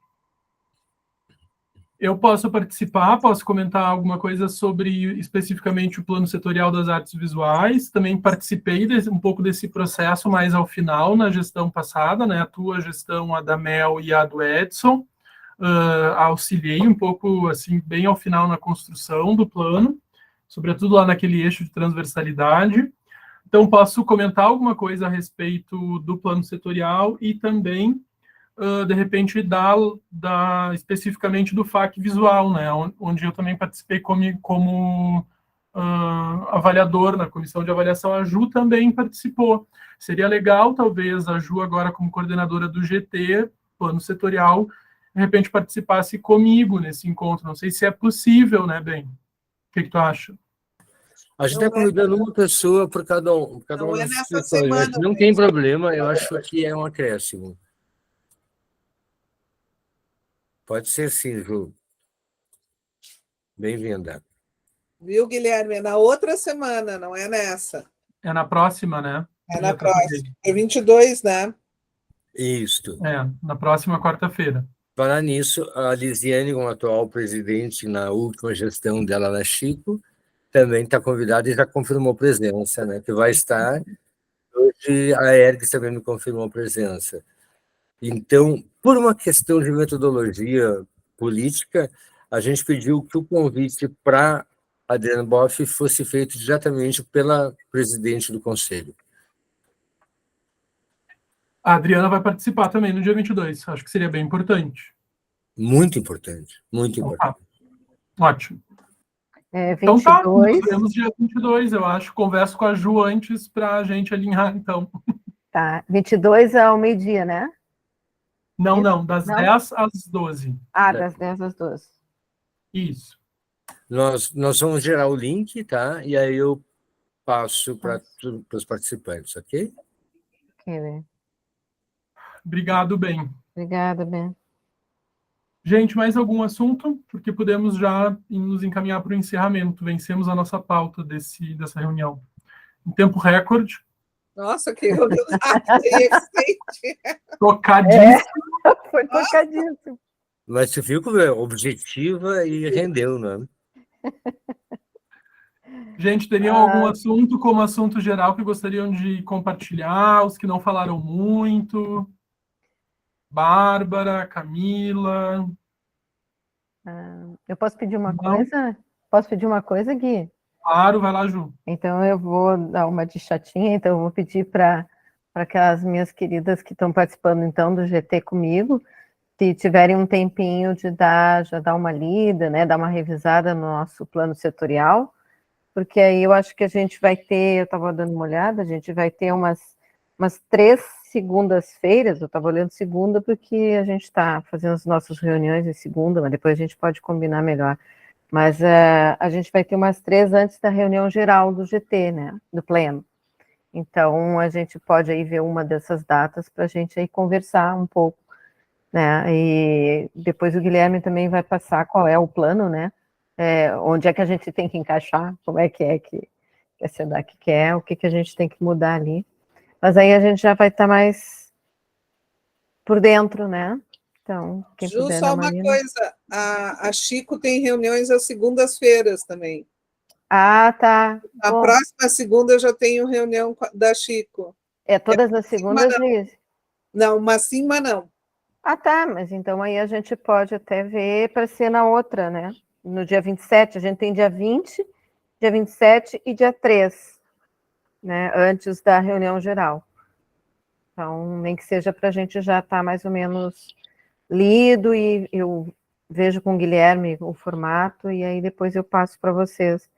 Eu posso participar, posso comentar alguma coisa sobre, especificamente, o plano setorial das artes visuais. Também participei um pouco desse processo mais ao final, na gestão passada, né? A tua gestão, a da Mel e a do Edson. Auxiliei um pouco, assim, bem ao final na construção do plano, sobretudo lá naquele eixo de transversalidade. Então, posso comentar alguma coisa a respeito do plano setorial e também, de repente, especificamente do FAC visual, né, onde eu também participei como avaliador na comissão de avaliação. A Ju também participou. Seria legal, talvez, a Ju, agora como coordenadora do GT, plano setorial, de repente participasse comigo nesse encontro. Não sei se é possível, né, Ben? O que tu acha? A gente está convidando uma pessoa por cada um. Não é nessa semana. Não tem problema, eu acho que é um acréscimo. Pode ser sim, Ju. Bem-vinda. Viu, Guilherme? É na outra semana, não é nessa. É na próxima, né? É na próxima. É 22, né? Isso. Na próxima quarta-feira. Falar nisso, a Lisiane, como atual presidente na última gestão dela na Chico, também está convidada e já confirmou presença, né? Que vai estar. Hoje a Ergs também me confirmou presença. Então, por uma questão de metodologia política, a gente pediu que o convite para a Adriana Boff fosse feito diretamente pela presidente do Conselho. A Adriana vai participar também no dia 22. Acho que seria bem importante. Muito importante, muito importante. Ótimo. 22. Então tá, nos vemos dia 22, eu acho. Converso com a Ju antes para a gente alinhar, então. Tá, 22 ao meio-dia, né? Não, das 10 às 12. Das 10 às 12. Isso. Nós vamos gerar o link, tá? E aí eu passo para os participantes, ok? Ok, Ben. Obrigado, Ben. Obrigada, Ben. Gente, mais algum assunto? Porque podemos já nos encaminhar para o encerramento. Vencemos a nossa pauta dessa reunião. Em tempo recorde. Nossa, que reunião eficiente. Tocadíssimo. Foi tocadíssimo. Mas você viu como é objetiva e rendeu, né? Gente, teriam algum assunto como assunto geral que gostariam de compartilhar? Os que não falaram muito? Bárbara, Camila. Eu posso pedir uma coisa? Posso pedir uma coisa, Gui? Claro, vai lá, Ju. Então eu vou dar uma de chatinha, então eu vou pedir para aquelas minhas queridas que estão participando então do GT comigo, se tiverem um tempinho de já dar uma lida, né, dar uma revisada no nosso plano setorial, porque aí eu acho que a gente vai ter, eu estava dando uma olhada, a gente vai ter umas 3 segundas-feiras, eu estava olhando segunda porque a gente está fazendo as nossas reuniões em segunda, mas depois a gente pode combinar melhor. Mas a gente vai ter umas 3 antes da reunião geral do GT, né, do pleno. Então, a gente pode aí ver uma dessas datas para a gente aí conversar um pouco, né, e depois o Guilherme também vai passar qual é o plano, né, onde é que a gente tem que encaixar, como é que a SEDAC quer, o que a gente tem que mudar ali. Mas aí a gente já vai estar mais por dentro, né? Então, quem puder só uma coisa, a Chico tem reuniões às segundas-feiras também. Ah, tá. Na Bom, próxima segunda eu já tenho reunião da Chico. todas as segundas, Liz? Não, uma sim, uma não. Ah, tá, mas então aí a gente pode até ver para ser na outra, né? No dia 27, a gente tem dia 20, dia 27 e dia 3, né? Antes da reunião geral. Então, nem que seja para a gente já estar mais ou menos lido e eu vejo com o Guilherme o formato e aí depois eu passo para vocês,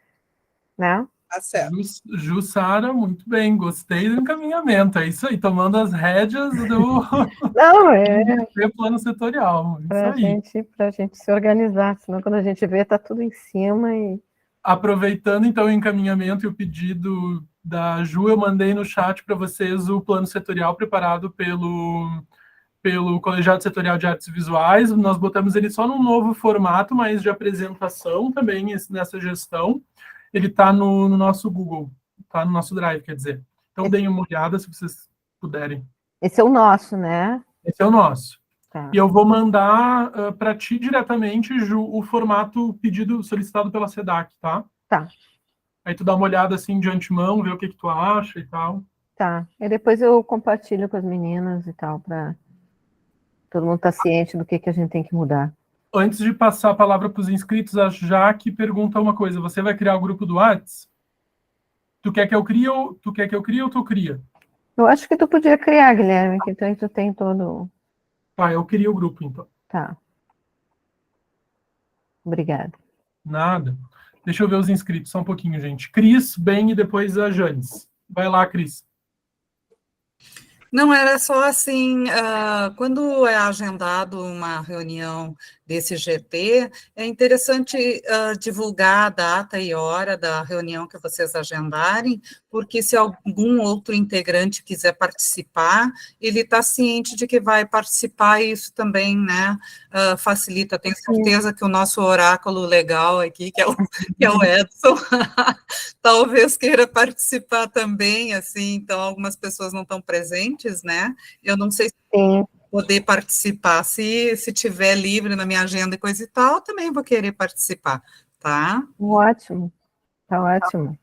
né? Tá certo. Jussara, muito bem, gostei do encaminhamento. É isso aí, tomando as rédeas do Não, é plano setorial. Isso para aí. a gente se organizar, senão quando a gente vê, tá tudo em cima e. Aproveitando então o encaminhamento e o pedido da Ju, eu mandei no chat para vocês o plano setorial preparado pelo Colegiado Setorial de Artes Visuais. Nós botamos ele só num novo formato, mas de apresentação também nessa gestão. Ele está no nosso Google, está no nosso Drive, quer dizer. Então deem uma olhada se vocês puderem. Esse é o nosso, né? Esse é o nosso. Tá. E eu vou mandar para ti diretamente, Ju, o formato pedido, solicitado pela SEDAC, tá? Tá. Aí tu dá uma olhada assim de antemão, vê o que tu acha e tal. Tá. E depois eu compartilho com as meninas e tal, para todo mundo estar ciente do que a gente tem que mudar. Antes de passar a palavra para os inscritos, a Jaque pergunta uma coisa. Você vai criar o grupo do Whats? Tu quer que eu crie ou tu cria? Eu acho que tu podia criar, Guilherme, que então tu tem todo. Tá, eu crio o grupo, então. Tá. Obrigada. Nada. Deixa eu ver os inscritos, só um pouquinho, gente. Cris, Ben e depois a Janes. Vai lá, Cris. Não, era só assim, quando é agendado uma reunião desse GT, é interessante divulgar a data e hora da reunião que vocês agendarem, porque se algum outro integrante quiser participar, ele está ciente de que vai participar e isso também, né, facilita. Tenho certeza que o nosso oráculo legal aqui, que é o Edson, talvez queira participar também, assim, então algumas pessoas não estão presentes, né? Eu não sei se poder participar, se tiver livre na minha agenda e coisa e tal, também vou querer participar, tá? Ótimo, tá ótimo.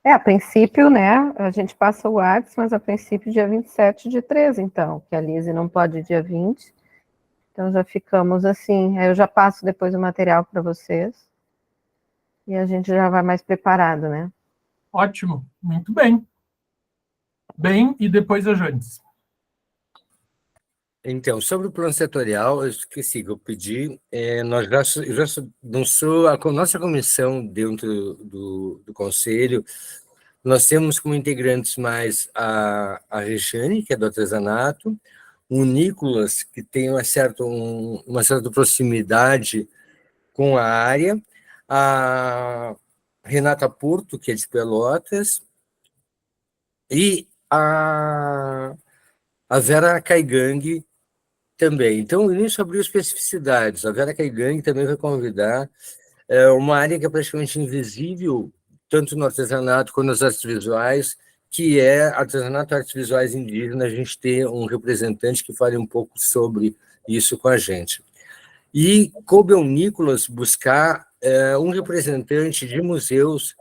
A princípio, né, a gente passa o WhatsApp, mas a princípio dia 27 de 13, então, que a Lise não pode dia 20, então já ficamos assim, aí eu já passo depois o material para vocês, e a gente já vai mais preparado, né? Ótimo, muito bem. Ben e depois a Janes. Então, sobre o plano setorial, eu esqueci que eu pedi, não sou a nossa comissão dentro do Conselho, nós temos como integrantes mais a Regiane, que é do artesanato, o Nicolas, que tem uma certa proximidade com a área, a Renata Porto, que é de Pelotas, e a Vera Caigang também. Então, nisso abriu especificidades. A Vera Caigang também vai convidar uma área que é praticamente invisível, tanto no artesanato quanto nas artes visuais, que é artesanato e artes visuais indígenas. A gente tem um representante que fale um pouco sobre isso com a gente. E coube ao Nicolas buscar um representante de museus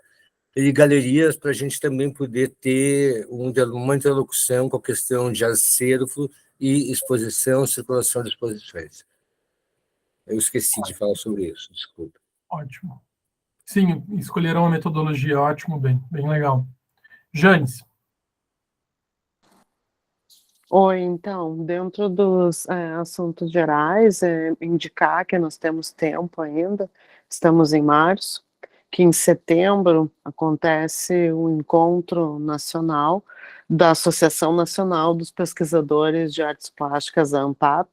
e galerias para a gente também poder ter uma interlocução com a questão de acervo e exposição, circulação de exposições. Eu esqueci de falar sobre isso, desculpa. Ótimo. Sim, escolheram uma metodologia, ótimo, bem legal. Janes. Oi, então, dentro dos assuntos gerais, indicar que nós temos tempo ainda, estamos em março, que em setembro acontece o encontro nacional da Associação Nacional dos Pesquisadores de Artes Plásticas, a ANPAP,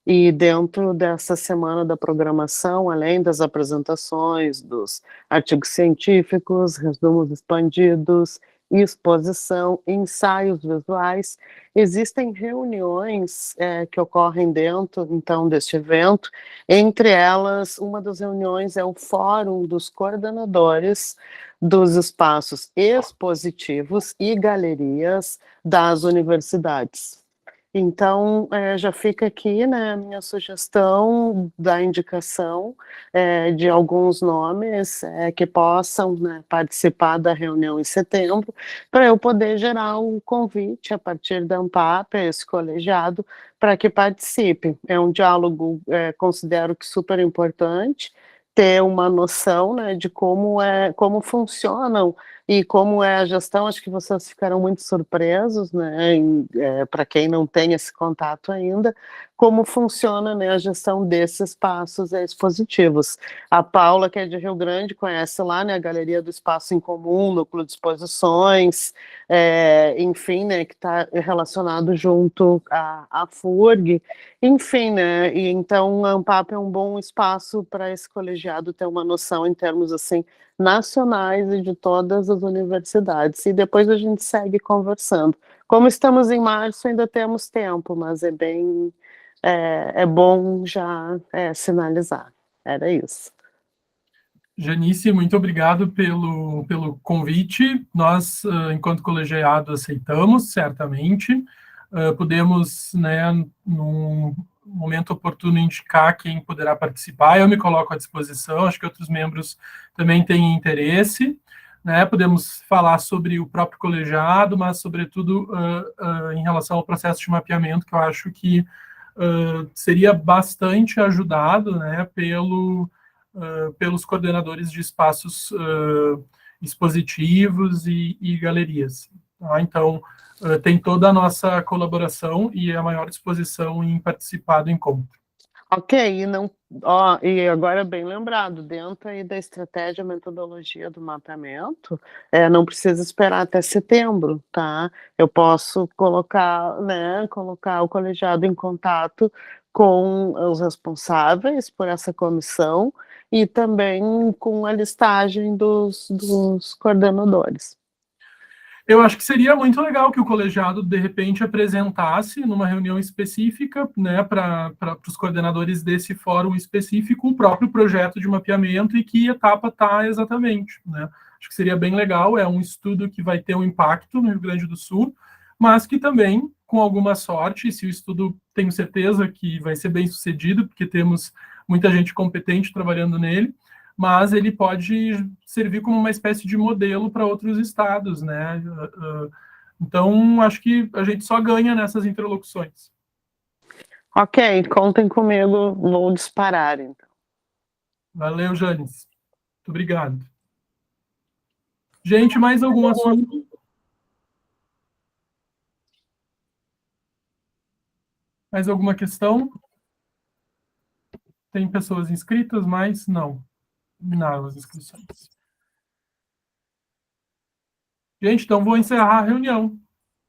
e dentro dessa semana da programação, além das apresentações dos artigos científicos, resumos expandidos, exposição, ensaios visuais, existem reuniões que ocorrem dentro, então, deste evento. Entre elas, uma das reuniões é o Fórum dos Coordenadores dos Espaços Expositivos e Galerias das Universidades. Então, já fica aqui, né, a minha sugestão da indicação de alguns nomes que possam, né, participar da reunião em setembro, para eu poder gerar o convite a partir da ANPAP, esse colegiado, para que participe. É um diálogo, considero que super importante, ter uma noção, né, de como funcionam e como é a gestão. Acho que vocês ficaram muito surpresos, né, para quem não tem esse contato ainda, como funciona, né, a gestão desses espaços expositivos. A Paula, que é de Rio Grande, conhece lá, né, a Galeria do Espaço em Comum, Núcleo de Exposições, enfim, né, que está relacionado junto à FURG, enfim, né, e então a ANPAP é um bom espaço para esse colegiado ter uma noção em termos, assim, nacionais e de todas as universidades, e depois a gente segue conversando. Como estamos em março, ainda temos tempo, mas é bom já sinalizar. Era isso. Janice, muito obrigado pelo convite. Nós, enquanto colegiado, aceitamos, certamente. Podemos, né, num momento oportuno, indicar quem poderá participar. Eu me coloco à disposição, acho que outros membros também têm interesse, né? Podemos falar sobre o próprio colegiado, mas, sobretudo, em relação ao processo de mapeamento, que eu acho que seria bastante ajudado, né, pelos coordenadores de espaços expositivos e galerias. Tá? Então, tem toda a nossa colaboração e a maior disposição em participar do encontro. Ok, e agora bem lembrado, dentro aí da estratégia, metodologia do mapeamento, não precisa esperar até setembro, tá? Eu posso colocar o colegiado em contato com os responsáveis por essa comissão e também com a listagem dos coordenadores. Eu acho que seria muito legal que o colegiado, de repente, apresentasse numa reunião específica, né, para os coordenadores desse fórum específico, o próprio projeto de mapeamento e que etapa está exatamente, né? Acho que seria bem legal, é um estudo que vai ter um impacto no Rio Grande do Sul, mas que também, com alguma sorte, se o estudo, tenho certeza que vai ser bem sucedido, porque temos muita gente competente trabalhando nele, mas ele pode servir como uma espécie de modelo para outros estados, né? Então, acho que a gente só ganha nessas interlocuções. Ok, contem comigo, vou disparar, então. Valeu, Janis. Muito obrigado. Gente, mais algum assunto? Mais alguma questão? Tem pessoas inscritas, mas não. Terminaram as inscrições. Gente, então vou encerrar a reunião.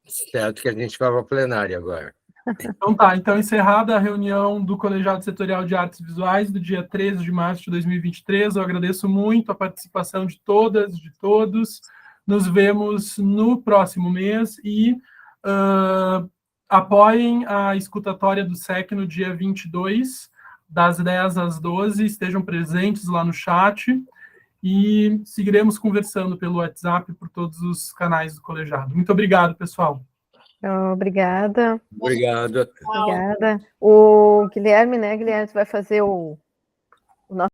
Certo que a gente vai para a plenária agora. Então tá, então encerrada a reunião do Colegiado Setorial de Artes Visuais do dia 13 de março de 2023. Eu agradeço muito a participação de todas, de todos. Nos vemos no próximo mês e apoiem a escutatória do SEC no dia 22, das 10 às 12. Estejam presentes lá no chat e seguiremos conversando pelo WhatsApp por todos os canais do colegiado. Muito obrigado, pessoal. Obrigada. Obrigado. Obrigada. O Guilherme, né, Guilherme, tu vai fazer o